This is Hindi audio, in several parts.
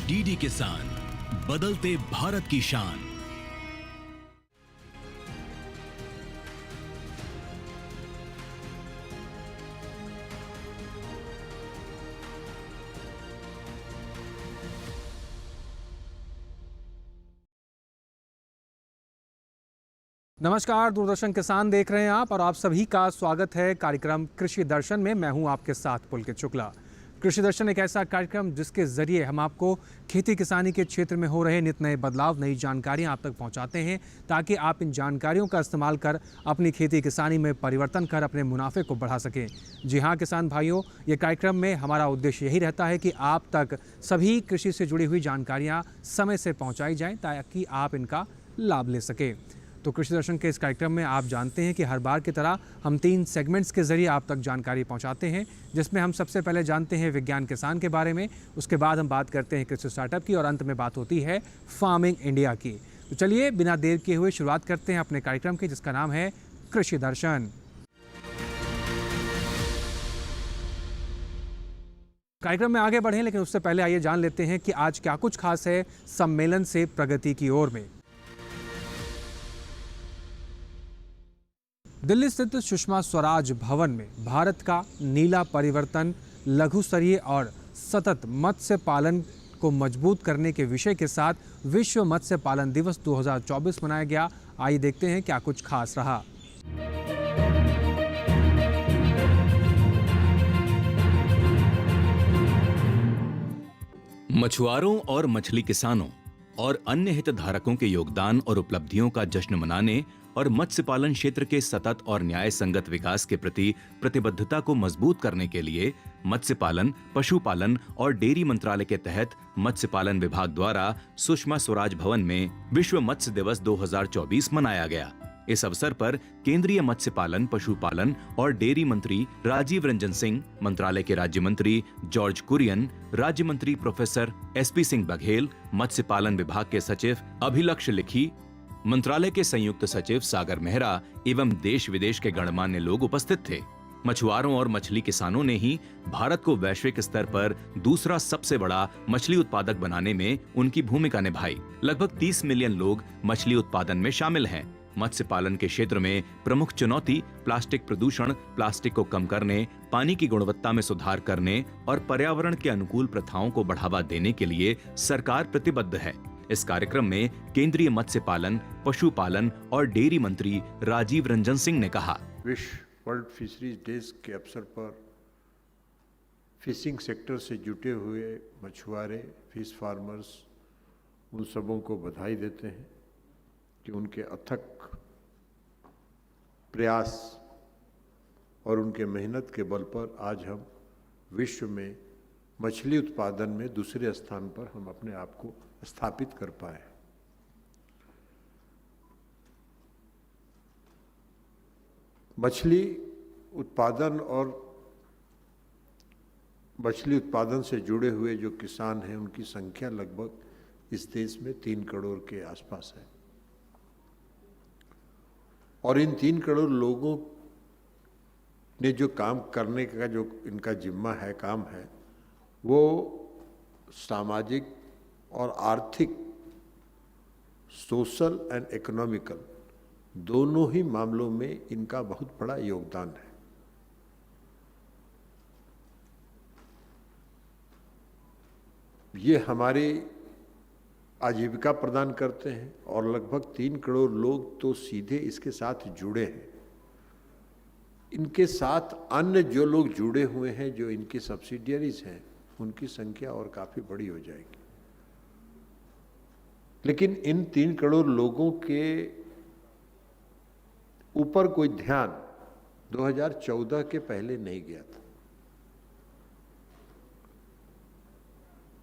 डीडी किसान, बदलते भारत की शान। नमस्कार, दूरदर्शन किसान देख रहे हैं आप और आप सभी का स्वागत है कार्यक्रम कृषि दर्शन में। मैं हूं आपके साथ पुलकित शुक्ला। कृषि दर्शन एक ऐसा कार्यक्रम जिसके जरिए हम आपको खेती किसानी के क्षेत्र में हो रहे नित नए बदलाव, नई जानकारियां आप तक पहुंचाते हैं ताकि आप इन जानकारियों का इस्तेमाल कर अपनी खेती किसानी में परिवर्तन कर अपने मुनाफे को बढ़ा सकें। जी हाँ किसान भाइयों, ये कार्यक्रम में हमारा उद्देश्य यही रहता है कि आप तक सभी कृषि से जुड़ी हुई जानकारियाँ समय से पहुँचाई जाएँ ताकि आप इनका लाभ ले सकें। तो कृषि दर्शन के इस कार्यक्रम में आप जानते हैं कि हर बार की तरह हम 3 सेगमेंट्स के जरिए आप तक जानकारी पहुंचाते हैं, जिसमें हम सबसे पहले जानते हैं विज्ञान किसान के बारे में, उसके बाद हम बात करते हैं कृषि स्टार्टअप की और अंत में बात होती है फार्मिंग इंडिया की। तो चलिए बिना देर किए हुए शुरुआत करते हैं अपने कार्यक्रम की, जिसका नाम है कृषि दर्शन। कार्यक्रम में आगे बढ़ें, लेकिन उससे पहले आइए जान लेते हैं कि आज क्या कुछ खास है सम्मेलन से प्रगति की ओर में। दिल्ली स्थित सुषमा स्वराज भवन में भारत का नीला परिवर्तन, लघु स्तरीय और सतत मत्स्य पालन को मजबूत करने के विषय के साथ विश्व मत्स्य पालन दिवस 2024 मनाया गया। आइए देखते हैं क्या कुछ खास रहा। मछुआरों और मछली किसानों और अन्य हितधारकों के योगदान और उपलब्धियों का जश्न मनाने और मत्स्य पालन क्षेत्र के सतत और न्याय संगत विकास के प्रति प्रतिबद्धता को मजबूत करने के लिए मत्स्य पालन, पशुपालन और डेयरी मंत्रालय के तहत मत्स्य पालन विभाग द्वारा सुषमा स्वराज भवन में विश्व मत्स्य दिवस 2024 मनाया गया। इस अवसर पर केंद्रीय मत्स्य पालन, पशुपालन और डेयरी मंत्री राजीव रंजन सिंह, मंत्रालय के राज्य मंत्री जॉर्ज कुरियन, राज्य मंत्री प्रोफेसर SP सिंह बघेल, मत्स्य पालन विभाग के सचिव अभिलक्ष्य लिखी, मंत्रालय के संयुक्त सचिव सागर मेहरा एवं देश विदेश के गणमान्य लोग उपस्थित थे। मछुआरों और मछली किसानों ने ही भारत को वैश्विक स्तर पर दूसरा सबसे बड़ा मछली उत्पादक बनाने में उनकी भूमिका निभाई। लगभग 30 मिलियन लोग मछली उत्पादन में शामिल हैं। मत्स्य पालन के क्षेत्र में प्रमुख चुनौती प्लास्टिक प्रदूषण, प्लास्टिक को कम करने, पानी की गुणवत्ता में सुधार करने और पर्यावरण के अनुकूल प्रथाओं को बढ़ावा देने के लिए सरकार प्रतिबद्ध है। इस कार्यक्रम में केंद्रीय मत्स्य पालन, पशुपालन और डेयरी मंत्री राजीव रंजन सिंह ने कहा, विश्व वर्ल्ड फिशरीज डेज के अवसर पर फिशिंग सेक्टर से जुटे हुए मछुआरे, फिश फार्मर्स, उन सबों को बधाई देते हैं कि उनके अथक प्रयास और उनके मेहनत के बल पर आज हम विश्व में मछली उत्पादन में दूसरे स्थान पर हम अपने आप को स्थापित कर पाए। मछली उत्पादन और मछली उत्पादन से जुड़े हुए जो किसान हैं उनकी संख्या लगभग इस देश में 3 करोड़ के आसपास है और इन 3 करोड़ लोगों ने जो काम करने का जो इनका जिम्मा है, काम है, वो सामाजिक और आर्थिक, सोशल एंड इकोनॉमिकल दोनों ही मामलों में इनका बहुत बड़ा योगदान है। ये हमारी आजीविका प्रदान करते हैं और लगभग 3 करोड़ लोग तो सीधे इसके साथ जुड़े हैं। इनके साथ अन्य जो लोग जुड़े हुए हैं, जो इनकी सब्सिडियरीज हैं, उनकी संख्या और काफ़ी बड़ी हो जाएगी। लेकिन इन 3 करोड़ लोगों के ऊपर कोई ध्यान 2014 के पहले नहीं गया था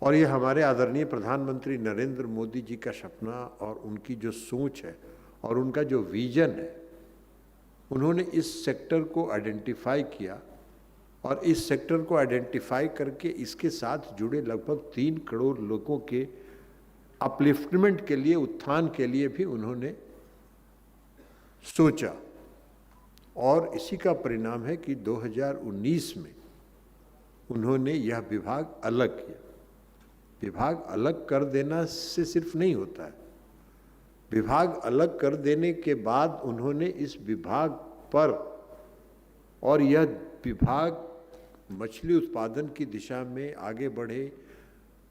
और ये हमारे आदरणीय प्रधानमंत्री नरेंद्र मोदी जी का सपना और उनकी जो सोच है और उनका जो विजन है, उन्होंने इस सेक्टर को आइडेंटिफाई किया और इस सेक्टर को आइडेंटिफाई करके इसके साथ जुड़े लगभग 3 करोड़ लोगों के अपलिफ्टमेंट के लिए, उत्थान के लिए भी उन्होंने सोचा और इसी का परिणाम है कि 2019 में उन्होंने यह विभाग अलग किया। विभाग अलग कर देना से सिर्फ नहीं होता है। विभाग अलग कर देने के बाद उन्होंने इस विभाग पर, और यह विभाग मछली उत्पादन की दिशा में आगे बढ़े,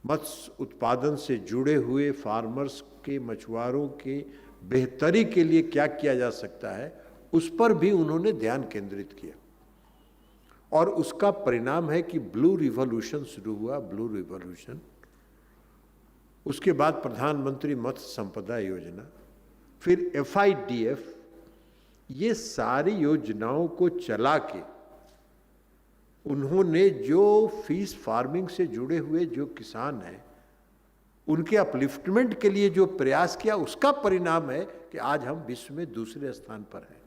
मत्स्य उत्पादन से जुड़े हुए फार्मर्स के, मछुआरों के बेहतरी के लिए क्या किया जा सकता है, उस पर भी उन्होंने ध्यान केंद्रित किया। और उसका परिणाम है कि ब्लू रिवॉल्यूशन शुरू हुआ, ब्लू रिवॉल्यूशन। उसके बाद प्रधानमंत्री मत्स्य संपदा योजना, फिर FIDF, ये सारी योजनाओं को चला के उन्होंने जो फिश फार्मिंग से जुड़े हुए जो किसान हैं उनके अपलिफ्टमेंट के लिए जो प्रयास किया, उसका परिणाम है कि आज हम विश्व में दूसरे स्थान पर हैं।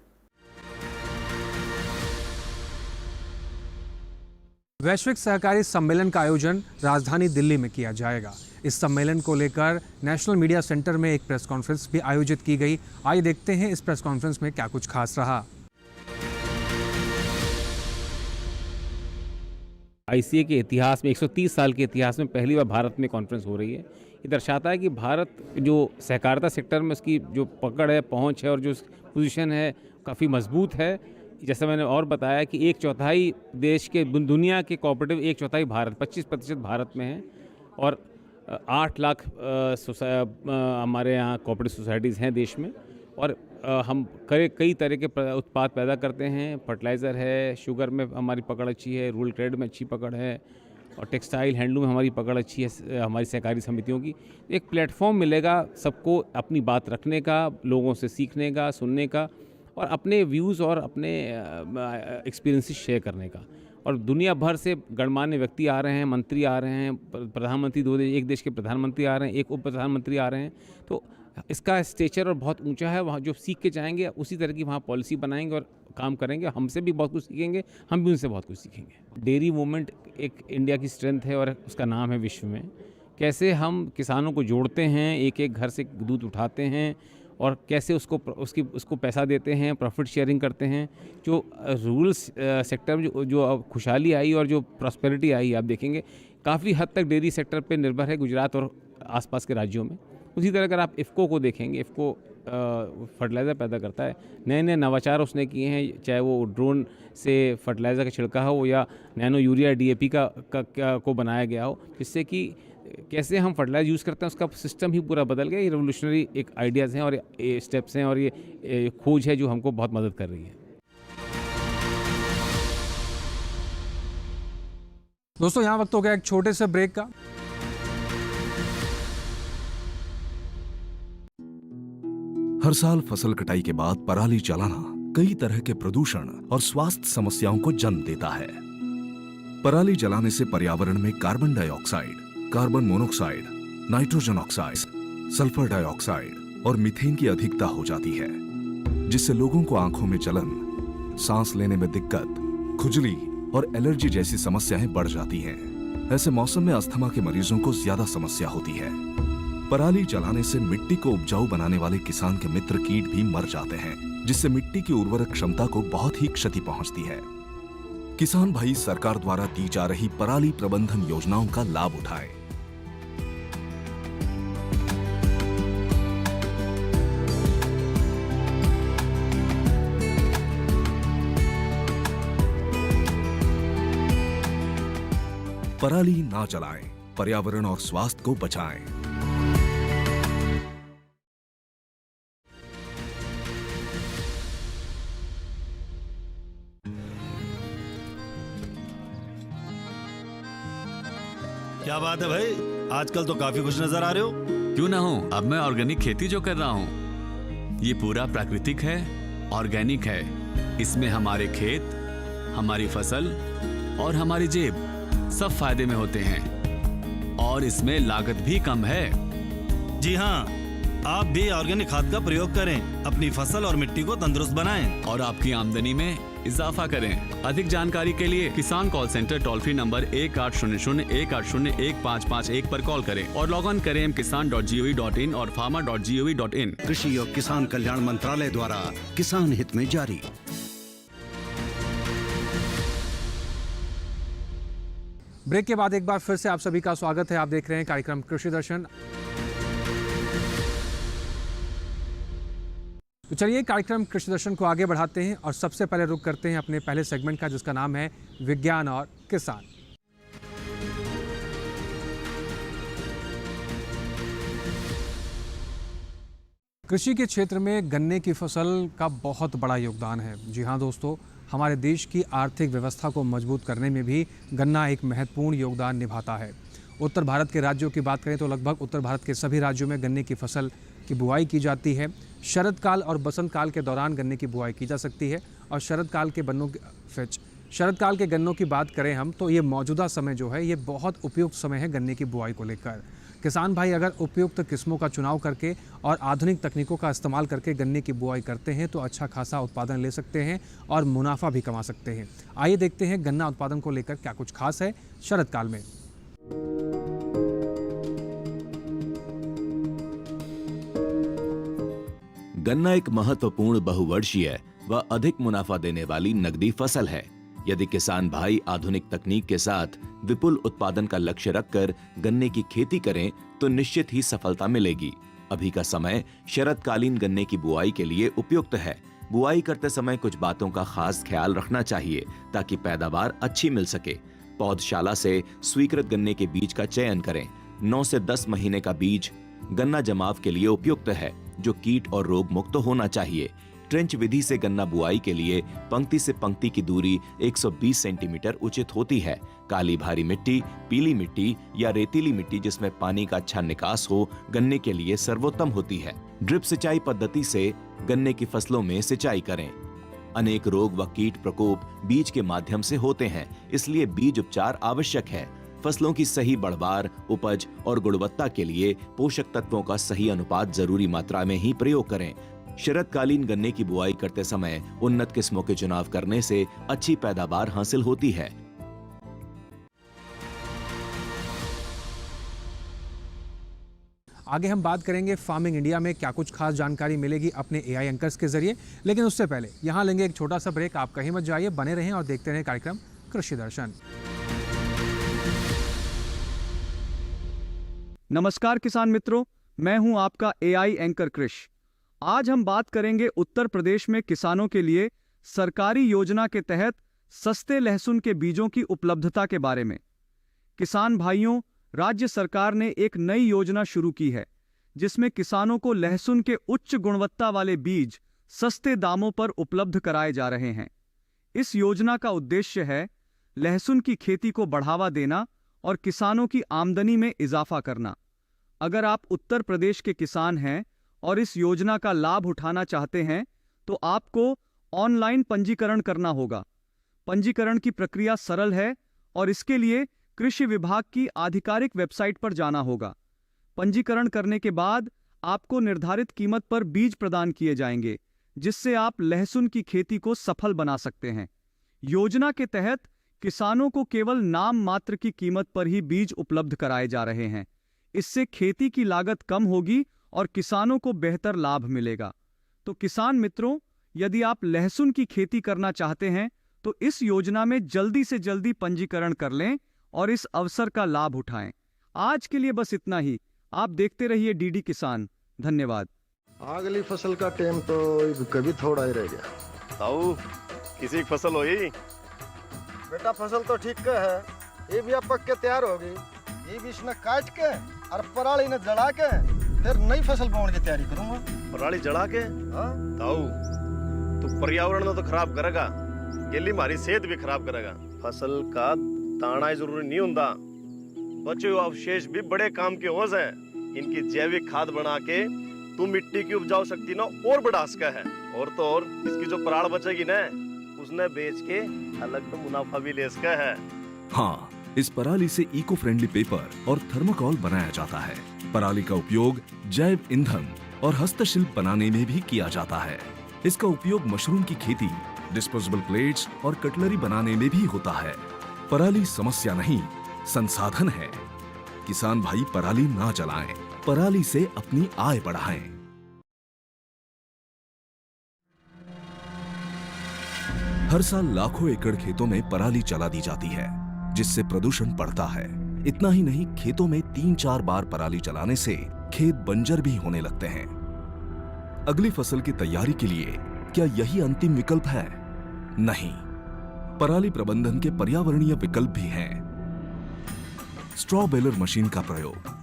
वैश्विक सहकारी सम्मेलन का आयोजन राजधानी दिल्ली में किया जाएगा। इस सम्मेलन को लेकर नेशनल मीडिया सेंटर में एक प्रेस कॉन्फ्रेंस भी आयोजित की गई। आइए देखते हैं इस प्रेस कॉन्फ्रेंस में क्या कुछ खास रहा। ICA के इतिहास में, 130 साल के इतिहास में पहली बार भारत में कॉन्फ्रेंस हो रही है। ये दर्शाता है कि भारत जो सहकारिता सेक्टर में उसकी जो पकड़ है, पहुंच है और जो पोजीशन है काफ़ी मजबूत है। जैसा मैंने और बताया कि 1/4 देश के, दुनिया के कोऑपरेटिव 1/4 भारत, 25% भारत में है और 8 लाख हमारे यहाँ कोऑपरेटिव सोसाइटीज़ हैं देश में। और हम कई तरह के उत्पाद पैदा करते हैं। फर्टिलाइज़र है, शुगर में हमारी पकड़ अच्छी है, रूरल ट्रेड में अच्छी पकड़ है और टेक्सटाइल, हैंडलूम में हमारी पकड़ अच्छी है। हमारी सहकारी समितियों की एक प्लेटफॉर्म मिलेगा सबको अपनी बात रखने का, लोगों से सीखने का, सुनने का और अपने व्यूज़ और अपने एक्सपीरियंसेस शेयर करने का। और दुनिया भर से गणमान्य व्यक्ति आ रहे हैं, मंत्री आ रहे हैं, प्रधानमंत्री, एक देश के प्रधानमंत्री आ रहे हैं, एक उप प्रधानमंत्री आ रहे हैं। तो इसका स्टेचर और बहुत ऊंचा है। वहाँ जो सीख के जाएंगे उसी तरह की वहाँ पॉलिसी बनाएंगे और काम करेंगे। हमसे भी बहुत कुछ सीखेंगे, हम भी उनसे बहुत कुछ सीखेंगे। डेयरी मूवमेंट एक इंडिया की स्ट्रेंथ है और उसका नाम है विश्व में। कैसे हम किसानों को जोड़ते हैं, एक एक घर से दूध उठाते हैं और कैसे उसको पैसा देते हैं, प्रॉफिट शेयरिंग करते हैं। जो रूरल सेक्टर में जो खुशहाली आई और जो प्रॉस्पेरिटी आई, आप देखेंगे काफ़ी हद तक डेयरी सेक्टर पे निर्भर है गुजरात और आसपास के राज्यों में। उसी तरह अगर आप इफ़को को देखेंगे, इफ़को फर्टिलाइज़र पैदा करता है। नए नए नवाचार उसने किए हैं, चाहे वो ड्रोन से फर्टिलाइज़र का छिड़काव हो या नैनो यूरिया DAP को बनाया गया हो, जिससे कि कैसे हम फर्टिलाइजर यूज़ करते हैं उसका सिस्टम ही पूरा बदल गया। ये रेवोल्यूशनरी एक आइडियाज़ हैं और ये स्टेप्स हैं और ये खोज है जो हमको बहुत मदद कर रही है। दोस्तों, यहाँ वक्त हो गया एक छोटे से ब्रेक का। हर साल फसल कटाई के बाद पराली जलाना कई तरह के प्रदूषण और स्वास्थ्य समस्याओं को जन्म देता है। पराली जलाने से पर्यावरण में carbon dioxide, carbon monoxide, nitrogen oxide, sulphur dioxide और मीथेन की अधिकता हो जाती है, जिससे लोगों को आंखों में जलन, सांस लेने में दिक्कत, खुजली और एलर्जी जैसी समस्याएं बढ़ जाती हैं। ऐसे मौसम में अस्थमा के मरीजों को ज्यादा समस्या होती है। पराली जलाने से मिट्टी को उपजाऊ बनाने वाले किसान के मित्र कीट भी मर जाते हैं, जिससे मिट्टी की उर्वरक क्षमता को बहुत ही क्षति पहुंचती है। किसान भाई सरकार द्वारा दी जा रही पराली प्रबंधन योजनाओं का लाभ उठाएं। पराली ना जलाएं, पर्यावरण और स्वास्थ्य को बचाएं। क्या बात है भाई, आजकल तो काफी खुश नजर आ रहे हो। क्यों ना हो, अब मैं ऑर्गेनिक खेती जो कर रहा हूँ ये पूरा प्राकृतिक है, ऑर्गेनिक है। इसमें हमारे खेत, हमारी फसल और हमारी जेब सब फायदे में होते हैं और इसमें लागत भी कम है। जी हाँ, आप भी ऑर्गेनिक खाद का प्रयोग करें, अपनी फसल और मिट्टी को तंदुरुस्त बनाएं और आपकी आमदनी में इजाफा करें। अधिक जानकारी के लिए किसान call centre toll free number 1800-180-1551 पर कॉल करें और लॉग ऑन करें kisan.gov.in और farmer.gov.in। कृषि और किसान कल्याण मंत्रालय द्वारा किसान हित में जारी। ब्रेक के बाद एक बार फिर से आप सभी का स्वागत है। आप देख रहे हैं कार्यक्रम कृषि दर्शन। तो चलिए कार्यक्रम कृषि दर्शन को आगे बढ़ाते हैं और सबसे पहले रुक करते हैं अपने पहले सेगमेंट का, जिसका नाम है विज्ञान और किसान। कृषि के क्षेत्र में गन्ने की फसल का बहुत बड़ा योगदान है। जी हाँ दोस्तों, हमारे देश की आर्थिक व्यवस्था को मजबूत करने में भी गन्ना एक महत्वपूर्ण योगदान निभाता है। उत्तर भारत के राज्यों की बात करें तो लगभग उत्तर भारत के सभी राज्यों में गन्ने की फसल की बुआई की जाती है। शरद काल और बसंत काल के दौरान गन्ने की बुआई की जा सकती है। और शरद काल के गन्नों की बात करें हम तो ये मौजूदा समय जो है ये बहुत उपयुक्त समय है गन्ने की बुआई को लेकर। किसान भाई अगर उपयुक्त किस्मों का चुनाव करके और आधुनिक तकनीकों का इस्तेमाल करके गन्ने की बुआई करते हैं तो अच्छा खासा उत्पादन ले सकते हैं और मुनाफा भी कमा सकते हैं। आइए देखते हैं गन्ना उत्पादन को लेकर क्या कुछ खास है शरद काल में। गन्ना एक महत्वपूर्ण बहुवर्षीय व अधिक मुनाफा देने वाली नकदी फसल है। यदि किसान भाई आधुनिक तकनीक के साथ विपुल उत्पादन का लक्ष्य रखकर गन्ने की खेती करें तो निश्चित ही सफलता मिलेगी। अभी का समय शरदकालीन गन्ने की बुआई के लिए उपयुक्त है। बुआई करते समय कुछ बातों का खास ख्याल रखना चाहिए ताकि पैदावार अच्छी मिल सके। पौधशाला से स्वीकृत गन्ने के बीज का चयन करें। 9 से 10 महीने का बीज गन्ना जमाव के लिए उपयुक्त है, जो कीट और रोग मुक्त होना चाहिए। ट्रेंच विधि से गन्ना बुआई के लिए पंक्ति से पंक्ति की दूरी 120 सेंटीमीटर उचित होती है। काली भारी मिट्टी, पीली मिट्टी या रेतीली मिट्टी जिसमें पानी का अच्छा निकास हो गन्ने के लिए सर्वोत्तम होती है। ड्रिप सिंचाई पद्धति से गन्ने की फसलों में सिंचाई करें। अनेक रोग व कीट प्रकोप बीज के माध्यम से होते हैं, इसलिए बीज उपचार आवश्यक है। फसलों की सही बढ़वार, उपज और गुणवत्ता के लिए पोषक तत्वों का सही अनुपात जरूरी मात्रा में ही प्रयोग करें। शरदकालीन गन्ने की बुआई करते समय उन्नत किस्मों के चुनाव करने से अच्छी पैदावार हासिल होती है। आगे हम बात करेंगे फार्मिंग इंडिया में क्या कुछ खास जानकारी मिलेगी अपने एआई एंकर्स के जरिए, लेकिन उससे पहले यहाँ लेंगे एक छोटा सा ब्रेक। आप कहीं मत जाइए, बने रहें और देखते रहें कार्यक्रम कृषि दर्शन। नमस्कार किसान मित्रों, मैं हूं आपका एआई एंकर कृष। आज हम बात करेंगे उत्तर प्रदेश में किसानों के लिए सरकारी योजना के तहत सस्ते लहसुन के बीजों की उपलब्धता के बारे में। किसान भाइयों, राज्य सरकार ने एक नई योजना शुरू की है जिसमें किसानों को लहसुन के उच्च गुणवत्ता वाले बीज सस्ते दामों पर उपलब्ध कराए जा रहे हैं। इस योजना का उद्देश्य है लहसुन की खेती को बढ़ावा देना और किसानों की आमदनी में इजाफा करना। अगर आप उत्तर प्रदेश के किसान हैं और इस योजना का लाभ उठाना चाहते हैं तो आपको ऑनलाइन पंजीकरण करना होगा। पंजीकरण की प्रक्रिया सरल है और इसके लिए कृषि विभाग की आधिकारिक वेबसाइट पर जाना होगा। पंजीकरण करने के बाद आपको निर्धारित कीमत पर बीज प्रदान किए जाएंगे, जिससे आप लहसुन की खेती को सफल बना सकते हैं। योजना के तहत किसानों को केवल नाम मात्र की कीमत पर ही बीज उपलब्ध कराए जा रहे हैं। इससे खेती की लागत कम होगी और किसानों को बेहतर लाभ मिलेगा। तो किसान मित्रों, यदि आप लहसुन की खेती करना चाहते हैं तो इस योजना में जल्दी से जल्दी पंजीकरण कर लें और इस अवसर का लाभ उठाएं। आज के लिए बस इतना ही। आप देखते रहिए डीडी किसान। धन्यवाद। अगली फसल का टाइम तो कभी थोड़ा ही रह गया। ताऊ, किसी की फसल हुई? बेटा फसल तो ठीक का है, ये भी अब पक के तैयार होगी। ये बीच में काट के और पराली ने जड़ा के फिर नई फसल बोने की तैयारी करूंगा। पराली जड़ा के? हाँ ताऊ, तो पर्यावरण तो खराब करेगा, गेली हमारी सेहत भी खराब करेगा। फसल का दाना ही जरूरी नहीं होता, बचे हुए अवशेष भी बड़े काम के हो जाए। इनकी जैविक खाद बना के तू मिट्टी की उपजाऊ शक्ति ना और बढ़ा सका है। और तो और इसकी जो पराल बचेगी ना, उसने बेच के अलग तो मुनाफा भी ले सका है। हाँ, इस पराली से इको फ्रेंडली पेपर और थर्मोकोल बनाया जाता है। पराली का उपयोग जैव ईंधन और हस्तशिल्प बनाने में भी किया जाता है। इसका उपयोग मशरूम की खेती, डिस्पोजेबल प्लेट्स और कटलरी बनाने में भी होता है। पराली समस्या नहीं, संसाधन है। किसान भाई पराली ना जलाएं, पराली से अपनी आय बढ़ाएं। हर साल लाखों एकड़ खेतों में पराली जला दी जाती है। जिससे प्रदूषण बढ़ता है। इतना ही नहीं, खेतों में 3-4 बार पराली जलाने से खेत बंजर भी होने लगते हैं। अगली फसल की तैयारी के लिए क्या यही अंतिम विकल्प है? नहीं, पराली प्रबंधन के पर्यावरणीय विकल्प भी हैं। स्ट्रॉ बेलर मशीन का प्रयोग।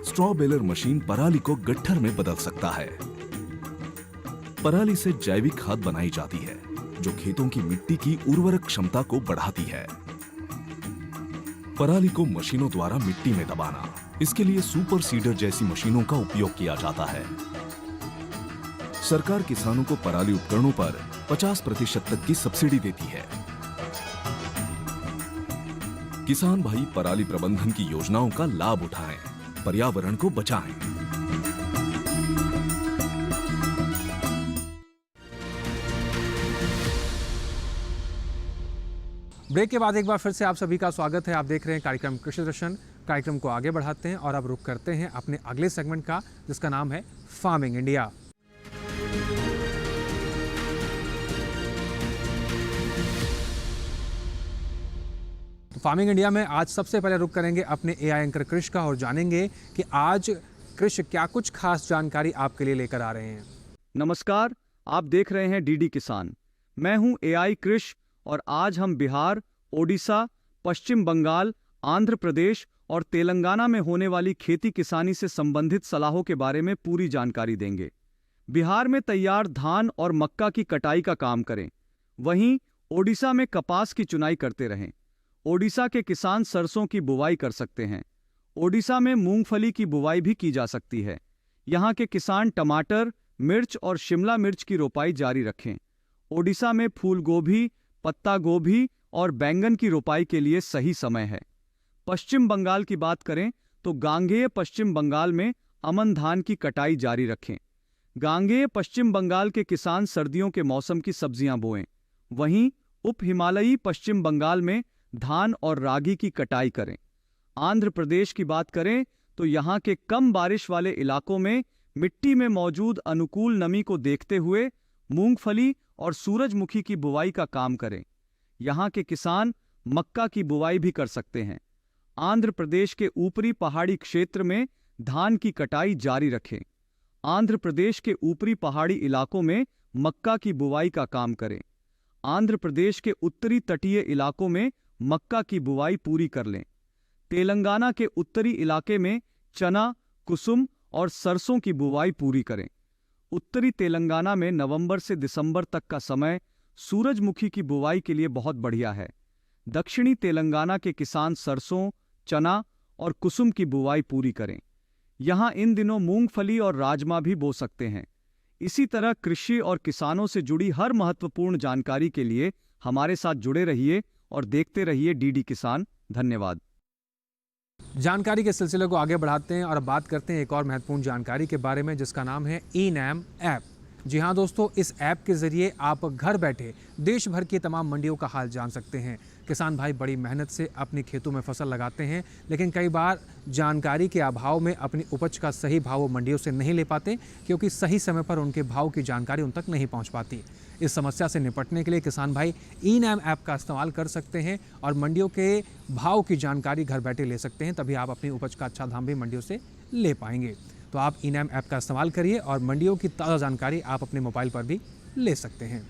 स्ट्रॉ बेलर मशीन पराली को गट्ठर में बदल सकता है। पराली से जैविक खाद बनाई जाती है जो खेतों की मिट्टी की उर्वरक क्षमता को बढ़ाती है। पराली को मशीनों द्वारा मिट्टी में दबाना, इसके लिए सुपर सीडर जैसी मशीनों का उपयोग किया जाता है। सरकार किसानों को पराली उपकरणों पर 50% तक की सब्सिडी देती है। किसान भाई पराली प्रबंधन की योजनाओं का लाभ उठाएं, पर्यावरण को बचाएं। ब्रेक के बाद एक बार फिर से आप सभी का स्वागत है। आप देख रहे हैं कार्यक्रम कृषि दर्शन। कार्यक्रम को आगे बढ़ाते हैं और अब रुक करते हैं अपने अगले सेगमेंट का, जिसका नाम है फार्मिंग इंडिया। फार्मिंग इंडिया में आज सबसे पहले रुक करेंगे अपने एआई एंकर कृष का और जानेंगे कि आज कृष क्या कुछ खास जानकारी आपके लिए लेकर आ रहे हैं। नमस्कार, आप देख रहे हैं डीडी किसान। मैं हूं एआई कृष और आज हम बिहार, ओडिशा, पश्चिम बंगाल, आंध्र प्रदेश और तेलंगाना में होने वाली खेती किसानी से संबंधित सलाहों के बारे में पूरी जानकारी देंगे। बिहार में तैयार धान और मक्का की कटाई का काम करें, वहीं ओडिशा में कपास की चुनाई करते रहें। ओडिशा के किसान सरसों की बुवाई कर सकते हैं। ओडिशा में मूंगफली की बुवाई भी की जा सकती है। यहाँ के किसान टमाटर, मिर्च और शिमला मिर्च की रोपाई जारी रखें। ओडिशा में फूल गोभी, पत्ता गोभी और बैंगन की रोपाई के लिए सही समय है। पश्चिम बंगाल की बात करें तो गांगेय पश्चिम बंगाल में अमन धान की कटाई जारी रखें। गांगेय पश्चिम बंगाल के किसान सर्दियों के मौसम की सब्जियां बोएं। वहीं उप हिमालयी पश्चिम बंगाल में धान और रागी की कटाई करें। आंध्र प्रदेश की बात करें तो यहाँ के कम बारिश वाले इलाकों में मिट्टी में मौजूद अनुकूल नमी को देखते हुए मूंगफली और सूरजमुखी की बुवाई का काम करें। यहाँ के किसान मक्का की बुवाई भी कर सकते हैं। आंध्र प्रदेश के ऊपरी पहाड़ी क्षेत्र में धान की कटाई जारी रखें। आंध्र प्रदेश के ऊपरी पहाड़ी इलाकों में मक्का की बुवाई का काम करें। आंध्र प्रदेश के उत्तरी तटीय इलाकों में मक्का की बुवाई पूरी कर लें। तेलंगाना के उत्तरी इलाके में चना, कुसुम और सरसों की बुवाई पूरी करें। उत्तरी तेलंगाना में नवंबर से दिसंबर तक का समय सूरजमुखी की बुवाई के लिए बहुत बढ़िया है। दक्षिणी तेलंगाना के किसान सरसों, चना और कुसुम की बुवाई पूरी करें। यहाँ इन दिनों मूंगफली और राजमा भी बो सकते हैं। इसी तरह कृषि और किसानों से जुड़ी हर महत्वपूर्ण जानकारी के लिए हमारे साथ जुड़े रहिए और देखते रहिए डीडी किसान। धन्यवाद। जानकारी के सिलसिले को आगे बढ़ाते हैं और अब बात करते हैं एक और महत्वपूर्ण जानकारी के बारे में, जिसका नाम है ई-नैम ऐप। जी हाँ दोस्तों, इस ऐप के ज़रिए आप घर बैठे देश भर की तमाम मंडियों का हाल जान सकते हैं। किसान भाई बड़ी मेहनत से अपनी खेतों में फसल लगाते हैं, लेकिन कई बार जानकारी के अभाव में अपनी उपज का सही भाव वो मंडियों से नहीं ले पाते, क्योंकि सही समय पर उनके भाव की जानकारी उन तक नहीं पहुंच पाती। इस समस्या से निपटने के लिए किसान भाई ई-नैम ऐप का इस्तेमाल कर सकते हैं और मंडियों के भाव की जानकारी घर बैठे ले सकते हैं। तभी आप अपनी उपज का अच्छा दाम भी मंडियों से ले पाएंगे। तो आप ई-नैम ऐप का इस्तेमाल करिए और मंडियों की ताज़ा जानकारी आप अपने मोबाइल पर भी ले सकते हैं।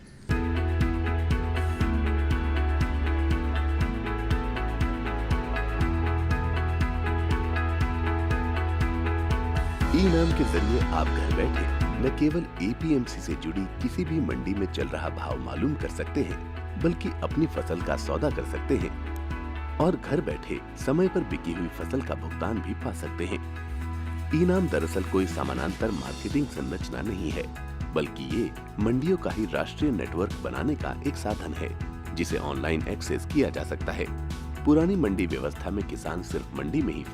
ई-नैम के जरिए आप घर बैठे न केवल एपीएमसी से जुड़ी किसी भी मंडी में चल रहा भाव मालूम कर सकते हैं, बल्कि अपनी फसल का सौदा कर सकते हैं और घर बैठे समय पर बिकी हुई फसल का भुगतान भी पा सकते हैं। ई-नैम दरअसल कोई समानांतर मार्केटिंग संरचना नहीं है, बल्कि ये मंडियों का ही राष्ट्रीय नेटवर्क बनाने का एक साधन है, जिसे ऑनलाइन एक्सेस किया जा सकता है। पुरानी मंडी व्यवस्था में किसान सिर्फ मंडी में ही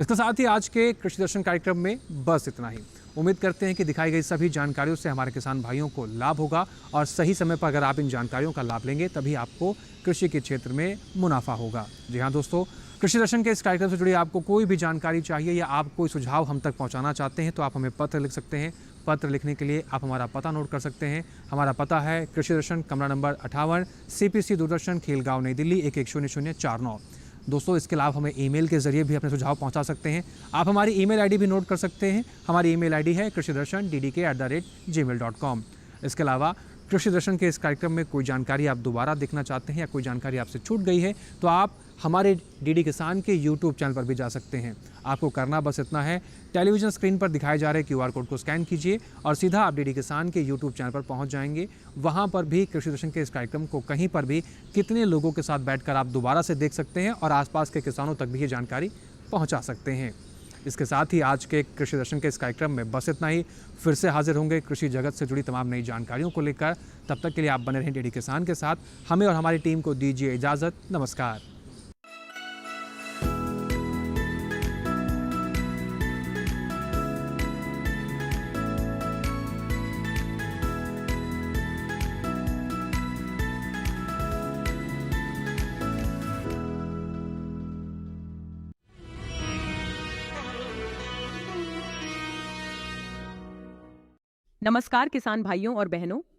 इसके साथ ही आज के कृषि दर्शन कार्यक्रम में बस इतना ही। उम्मीद करते हैं कि दिखाई गई सभी जानकारियों से हमारे किसान भाइयों को लाभ होगा और सही समय पर अगर आप इन जानकारियों का लाभ लेंगे तभी आपको कृषि के क्षेत्र में मुनाफा होगा। जी हाँ दोस्तों, कृषि दर्शन के इस कार्यक्रम से जुड़ी आपको कोई भी जानकारी चाहिए या आप कोई सुझाव हम तक पहुंचाना चाहते हैं तो आप हमें पत्र लिख सकते हैं। पत्र लिखने के लिए आप हमारा पता नोट कर सकते हैं। हमारा पता है कृषि दर्शन, कमरा नंबर 58, CPC दूरदर्शन, खेलगांव, नई दिल्ली 110049। दोस्तों, इसके अलावा हमें ईमेल के जरिए भी अपने सुझाव पहुंचा सकते हैं। आप हमारी ईमेल आईडी भी नोट कर सकते हैं। हमारी ईमेल आईडी है krishidarshan@gmail.com। इसके अलावा कृषि दर्शन के इस कार्यक्रम में कोई जानकारी आप दोबारा देखना चाहते हैं या कोई जानकारी आपसे छूट गई है तो आप हमारे डीडी किसान के यूट्यूब चैनल पर भी जा सकते हैं। आपको करना बस इतना है, टेलीविज़न स्क्रीन पर दिखाए जा रहे QR कोड को स्कैन कीजिए और सीधा आप डीडी किसान के यूट्यूब चैनल पर पहुंच जाएंगे। वहां पर भी कृषि दर्शन के इस कार्यक्रम को कहीं पर भी कितने लोगों के साथ बैठकर आप दोबारा से देख सकते हैं और आसपास के किसानों तक भी ये जानकारी पहुँचा सकते हैं। इसके साथ ही आज के कृषि दर्शन के इस कार्यक्रम में बस इतना ही। फिर से हाजिर होंगे कृषि जगत से जुड़ी तमाम नई जानकारियों को लेकर। तब तक के लिए आप बने रहें डीडी किसान के साथ। हमें और हमारी टीम को दीजिए इजाज़त। नमस्कार। नमस्कार किसान भाइयों और बहनों,